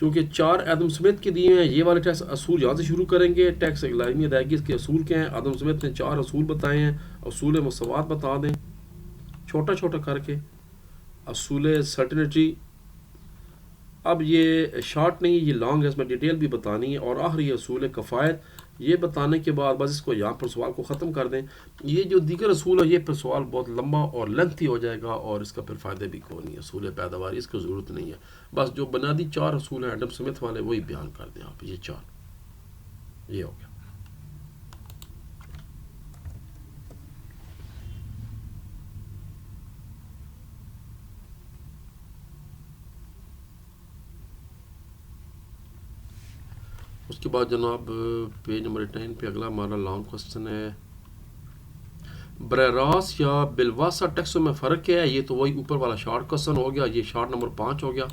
چونکہ 4 Adam Smith کے دیے ہیں، یہ والے ٹیکس اصول یہاں سے شروع کریں گے. ٹیکس لازمی ادائیگی اس کے اصول کیا ہیں؟ ایڈم سمتھ نے 4 اصول بتائے ہیں. اصول مساوات بتا دیں چھوٹا چھوٹا کر کے. اصول سرٹنٹی، اب یہ شارٹ نہیں یہ لانگ ہے، اس میں ڈیٹیل بھی بتانی ہے. اور آخری اصول کفایت، یہ بتانے کے بعد بس اس کو یہاں پر سوال کو ختم کر دیں. یہ جو دیگر اصول ہے یہ پھر سوال بہت لمبا اور لینتھی ہو جائے گا اور اس کا پھر فائدے بھی کوئی نہیں ہے. اصول پیداواری اس کو ضرورت نہیں ہے، بس جو بنیادی 4 اصول ہیں ایڈم سمتھ والے وہی بیان کر دیں آپ. یہ 4 یہ ہو گیا. اس کے بعد جناب پیج نمبر 9 پہ اگلا ہمارا لانگ کوسچن ہے، براہ راست یا بالواسطہ ٹیکسوں میں فرق کیا ہے؟ یہ تو وہی اوپر والا شارٹ کوسچن ہو گیا، یہ شارٹ نمبر 5 ہو گیا.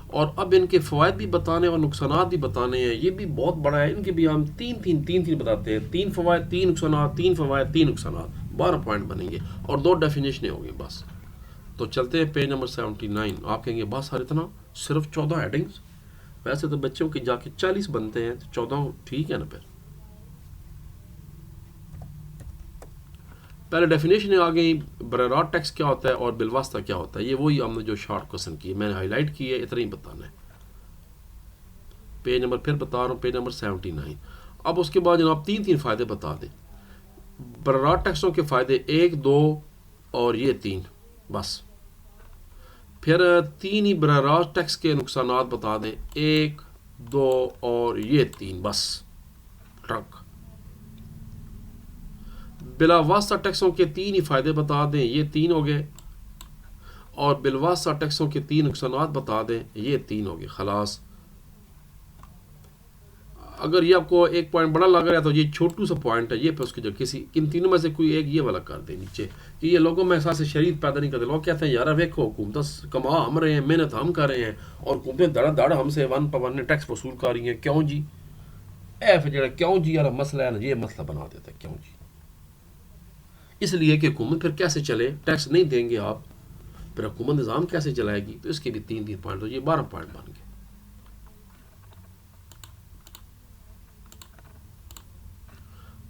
اور اب ان کے فوائد بھی بتانے اور نقصانات بھی بتانے ہیں. یہ بھی بہت بڑا ہے، ان کے بھی ہم تین بتاتے ہیں. 3 فوائد 3 نقصانات، 3 فوائد 3 نقصانات، 12 پوائنٹ بنیں گے اور 2 ڈیفینیشنیں ہوں گی بس. تو چلتے ہیں پیج نمبر 79. آپ کہیں گے بس سر اتنا، صرف 14 ہیڈنگز؟ ویسے تو بچوں کے جا کے 40 بنتے ہیں، 14 ٹھیک ہے نا. پھر پہلے ڈیفینیشن آ گئی، براہ راست ٹیکس کیا ہوتا ہے اور بالواسطہ کیا ہوتا ہے. یہ وہی ہم نے جو شارٹ کوسچن کی میں نے ہائی لائٹ کی ہے، اتنا ہی بتانا ہے. پیج نمبر پھر بتا رہا ہوں، پیج نمبر 79. اب اس کے بعد جناب 3 فائدے بتا دیں. براہ راست ٹیکسوں کے فائدے 1 2 اور یہ 3 بس. پھر 3 ہی براہ راست ٹیکس کے نقصانات بتا دیں، 1 2 اور یہ 3 بس. ٹرک بلا واسطہ ٹیکسوں کے 3 ہی فائدے بتا دیں، یہ 3 ہو گئے. اور بالواسطہ ٹیکسوں کے 3 نقصانات بتا دیں، یہ 3 ہو گئے. خلاص. اگر یہ آپ کو ایک پوائنٹ بڑا لگ رہا ہے تو یہ چھوٹو سا پوائنٹ ہے، یہ پہ اس کی جو کسی ان تینوں میں سے کوئی ایک یہ والا کر دیں نیچے، کہ یہ لوگوں میں احساس شریعت پیدا نہیں کرتے. لوگ کہتے ہیں یار دیکھو حکومت کما ہم رہے ہیں، محنت ہم کر رہے ہیں اور حکومتیں دڑا دڑ ہم سے 1 ٹیکس وصول کر رہی ہیں، کیوں جی؟ پھر جڑا کیوں جی والا مسئلہ ہے نا، یہ مسئلہ بنا دیتا ہے کیوں جی. اس لیے کہ حکومت پھر کیسے چلے، ٹیکس نہیں دیں گے آپ پھر حکومت نظام کیسے چلائے گی؟ تو اس کے بھی 3 پوائنٹ، یہ 12 پوائنٹ بن گئے.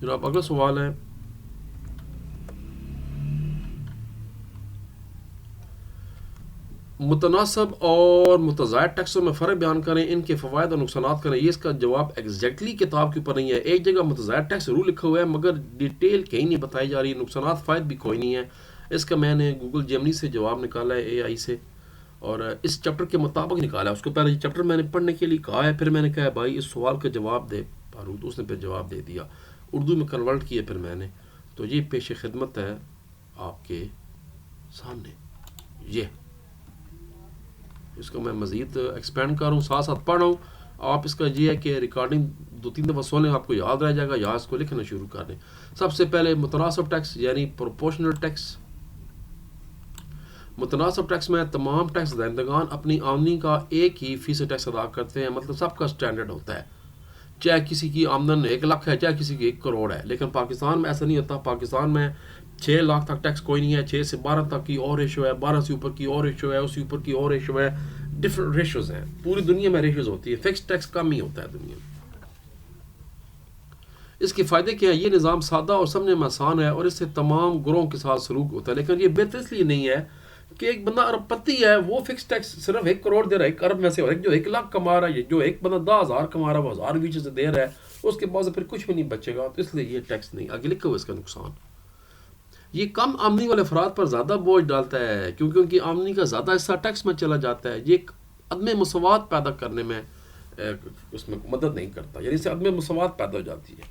جناب اگلا سوال ہے، متناسب اور متضاد ٹیکسوں میں فرق بیان کریں، ان کے فوائد اور نقصانات کریں. یہ اس کا جواب ایگزیکٹلی کتاب کے اوپر نہیں ہے. ایک جگہ متضاد ٹیکس ضرور لکھا ہوا ہے مگر ڈیٹیل کہیں نہیں بتائی جا رہی. نقصانات فائد بھی کوئی نہیں ہے. اس کا میں نے گوگل جیمنی سے جواب نکالا ہے، اے آئی سے، اور اس چیپٹر کے مطابق نکالا ہے. اس کو پہلے یہ چیپٹر میں نے پڑھنے کے لیے کہا ہے، پھر میں نے کہا بھائی اس سوال کا جواب دے فاروق، اس نے پھر جواب دے دیا، اردو میں کنورٹ کیا پھر میں نے. تو یہ پیش خدمت ہے آپ کے سامنے. یہ اس کو میں مزید ایکسپینڈ کر رہا ہوں، ساتھ ساتھ پڑھ رہا ہوں. آپ اس کا یہ ہے کہ ریکارڈنگ 2-3 دفعہ سنیں، آپ کو یاد رہ جائے گا، یا اس کو لکھنا شروع کر دیں. سب سے پہلے متناسب ٹیکس یعنی پروپورشنل ٹیکس. متناسب ٹیکس میں تمام ٹیکس دہندگان اپنی آمدنی کا 1% ٹیکس ادا کرتے ہیں، مطلب سب کا سٹینڈرڈ ہوتا ہے، چاہے کسی کی آمدن 1 لاکھ ہے چاہے کسی کی 1 کروڑ ہے. لیکن پاکستان میں ایسا نہیں ہوتا. پاکستان میں 6 لاکھ تک ٹیکس کوئی نہیں ہے، 6 سے 12 تک کی اور ریشو ہے، 12 سے اوپر کی اور ریشو ہے، اس سے اوپر کی اور ریشو ہے. ڈفرنٹ ریشوز ہیں، پوری دنیا میں ریشوز ہوتی ہے، فکس ٹیکس کم ہی ہوتا ہے دنیا میں. اس کے فائدے کیا ہیں؟ یہ نظام سادہ اور سمجھنے میں آسان ہے اور اس سے تمام گروہوں کے ساتھ سلوک ہوتا ہے. لیکن یہ بہتر اس لیے نہیں ہے کہ ایک بندہ ارب پتی ہے، وہ فکس ٹیکس صرف 1 کروڑ دے رہا ہے 1 ارب میں سے، اور ایک جو 1 لاکھ کما رہا ہے، جو ایک بندہ 10,000 کما رہا ہے وہ 1000 بیچ سے دے رہا ہے، اس کے بعد پھر کچھ بھی نہیں بچے گا. تو اس لیے یہ ٹیکس نہیں. آگے لکھا ہوا اس کا نقصان، یہ کم آمدنی والے افراد پر زیادہ بوجھ ڈالتا ہے کیونکہ ان کی آمدنی کا زیادہ حصہ ٹیکس میں چلا جاتا ہے. یہ ایک عدم مساوات پیدا کرنے میں اس میں مدد نہیں کرتا، یعنی اس سے عدم مساوات پیدا ہو جاتی ہے.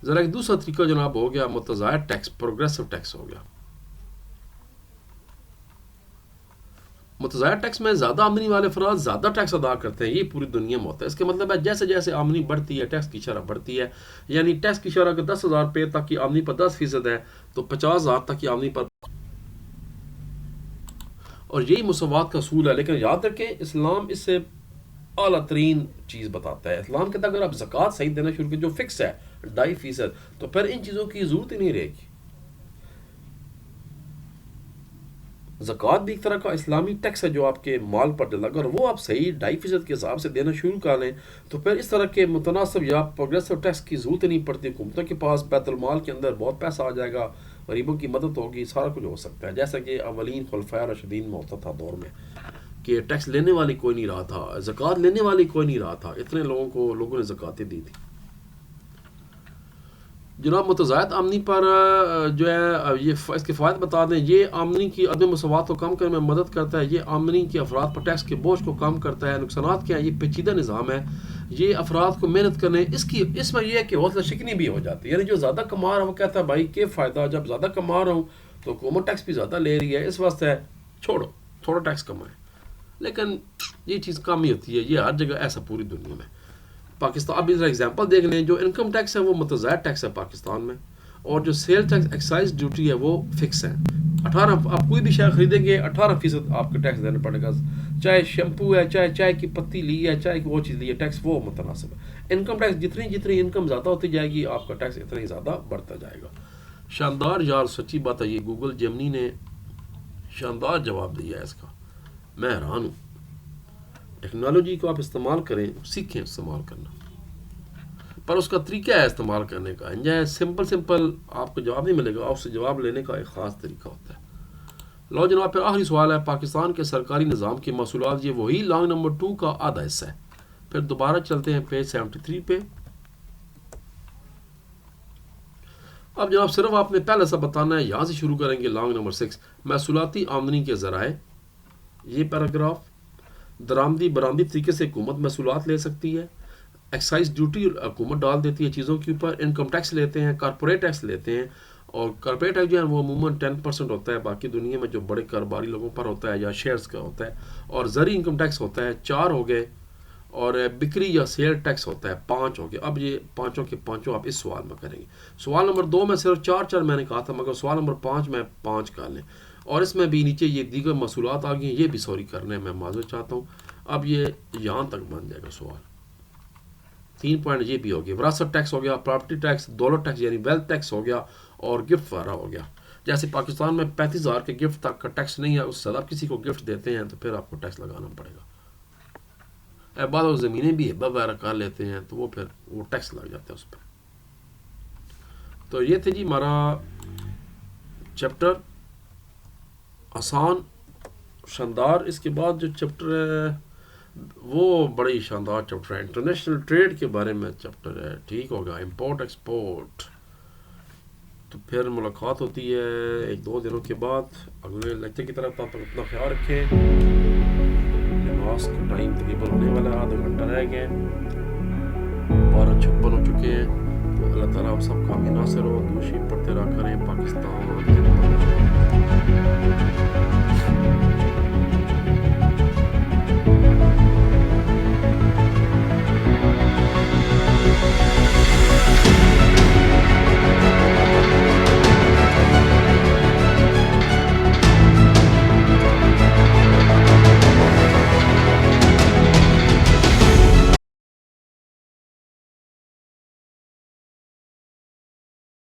ذرا ایک دوسرا طریقہ جناب ہو گیا متضاد ٹیکس، پروگریسو ٹیکس ہو گیا. متضاد ٹیکس میں زیادہ آمدنی والے افراد زیادہ ٹیکس ادا کرتے ہیں. یہ پوری دنیا میں ہوتا ہے. اس کا مطلب ہے جیسے جیسے آمدنی بڑھتی ہے ٹیکس کی شرح بڑھتی ہے. یعنی ٹیکس کی شرح اگر 10,000 روپے تک کی آمدنی پر 10% ہے تو 50,000 تک کی آمدنی پر، اور یہی مساوات کا اصول ہے. لیکن یاد رکھیں اسلام اس سے اعلیٰ ترین چیز بتاتا ہے. اسلام کے اندر اگر آپ زکوٰۃ صحیح دینا شروع کریں جو فکس ہے 2.5%، تو پھر ان چیزوں کی ضرورت ہی نہیں رہے گی. زکوٰۃ بھی ایک طرح کا اسلامی ٹیکس ہے جو آپ کے مال پر ڈلا گا، اور وہ آپ صحیح 2.5% کے حساب سے دینا شروع کر لیں تو پھر اس طرح کے متناسب یا پروگریسو ٹیکس کی ضرورت نہیں پڑتی. حکومتوں کے پاس بیت المال کے اندر بہت پیسہ آ جائے گا، غریبوں کی مدد ہوگی، سارا کچھ ہو سکتا ہے. جیسا کہ اولین خلفائے راشدین میں ہوتا تھا دور میں کہ ٹیکس لینے والی کوئی نہیں رہا تھا، زکوٰۃ لینے والی کوئی نہیں رہا تھا، اتنے لوگوں نے زکوٰتیں دی تھی. جناب متزائد آمدنی پر جو ہے یہ اس کے فوائد بتا دیں. یہ آمدنی کی عدم مساوات کو کم کرنے میں مدد کرتا ہے. یہ آمدنی کے افراد پر ٹیکس کے بوجھ کو کم کرتا ہے. نقصانات کیا ہیں؟ یہ پیچیدہ نظام ہے. یہ افراد کو محنت کرنے اس میں یہ ہے کہ حوصلہ شکنی بھی ہو جاتی ہے. یعنی جو زیادہ کما رہا ہے وہ کہتا ہے بھائی کیا فائدہ، جب زیادہ کما رہا ہوں تو حکومت ٹیکس بھی زیادہ لے رہی ہے، اس واسطے چھوڑو تھوڑا ٹیکس کمائیں. لیکن یہ چیز کم ہی ہوتی ہے، یہ ہر جگہ ایسا پوری دنیا میں. پاکستان اب اس ایگزامپل دیکھ لیں، جو انکم ٹیکس ہے وہ متزائد ٹیکس ہے پاکستان میں، اور جو سیل ٹیکس ایکسائز ڈیوٹی ہے وہ فکس ہے. 18 آپ کوئی بھی شے خریدیں گے 18% آپ کو ٹیکس دینا پڑے گا. چاہے شیمپو ہے، چاہے چائے کی پتی لی ہے، چاہے وہ چیز لی ہے، ٹیکس وہ متناسب ہے. انکم ٹیکس جتنی انکم زیادہ ہوتی جائے گی آپ کا ٹیکس اتنا ہی زیادہ بڑھتا جائے گا. شاندار یار، سچی بات ہے، یہ گوگل جیمنی نے شاندار جواب دیا ہے اس کا. میں حیران ہوں. ٹیکنالوجی کو آپ استعمال کریں، سیکھیں استعمال کرنا، پر اس کا طریقہ ہے استعمال کرنے کا. سمپل آپ کو جواب نہیں ملے گا، اس سے جواب لینے کا ایک خاص طریقہ ہوتا ہے. لو جناب، پھر آخری سوال ہے. پاکستان کے سرکاری نظام کے محصولات، یہ وہی لانگ نمبر 2 کا آدھا حصہ ہے. پھر دوبارہ چلتے ہیں پیج 73 پہ. اب جناب صرف آپ نے پہلے سا بتانا ہے، یہاں سے شروع کریں گے. لانگ نمبر 6 محصولاتی آمدنی کے ذرائع. یہ پیراگراف درآمدی برآمدی طریقے سے حکومت محصولات لے سکتی ہے. ایکسائز ڈیوٹی حکومت ڈال دیتی ہے چیزوں کے اوپر. انکم ٹیکس لیتے ہیں، کارپوریٹ ٹیکس لیتے ہیں، اور کارپوریٹ ٹیکس جو ہے وہ عموماً 10% ہوتا ہے. باقی دنیا میں جو بڑے کاروباری لوگوں پر ہوتا ہے یا شیئرز کا ہوتا ہے. اور زرعی انکم ٹیکس ہوتا ہے 4 ہو گئے، اور بکری یا سیل ٹیکس ہوتا ہے 5 ہو گئے. اب یہ پانچوں کے پانچوں آپ اس سوال میں کریں گے. سوال نمبر 2 میں صرف 4 میں نے کہا تھا، مگر سوال نمبر 5 میں 5 کر لیں. اور اس میں بھی نیچے یہ دیگر محصولات آ گئی ہیں، یہ بھی سوری کرنے میں معذرت چاہتا ہوں. اب یہ یہاں تک بن جائے گا سوال. 3 پوائنٹ یہ بھی ہو گیا. وراثت ٹیکس ہو گیا، پراپرٹی ٹیکس، دولت ٹیکس یعنی ویلتھ ٹیکس ہو گیا، اور گفٹ وغیرہ ہو گیا. جیسے پاکستان میں 35,000 کے گفٹ تک کا ٹیکس نہیں ہے، اس سے زیادہ کسی کو گفٹ دیتے ہیں تو پھر آپ کو ٹیکس لگانا پڑے گا. بعض اور زمینیں بھی ہبہ وغیرہ کر لیتے ہیں تو وہ پھر وہ ٹیکس لگ جاتا ہے اس پہ. تو یہ تھے جی ہمارا چیپٹر آسان شاندار. اس کے بعد جو چیپٹر ہے وہ بڑی شاندار چیپٹر ہے، انٹرنیشنل ٹریڈ کے بارے میں چیپٹر ہے. ٹھیک ہوگا، امپورٹ ایکسپورٹ. تو پھر ملاقات ہوتی ہے 1-2 دنوں کے بعد اگلے لیکچر کی طرف. تب تک اپنا خیال رکھیں. نماز کا ٹائم تقریباً ہونے والا ہے، آدھا گھنٹہ رہ گئے، 12:56 ہو چکے ہیں. تو اللہ تعالیٰ ہم سب کا بھی ناصر ہو. دوشی پڑھتے رہا کریں. پاکستان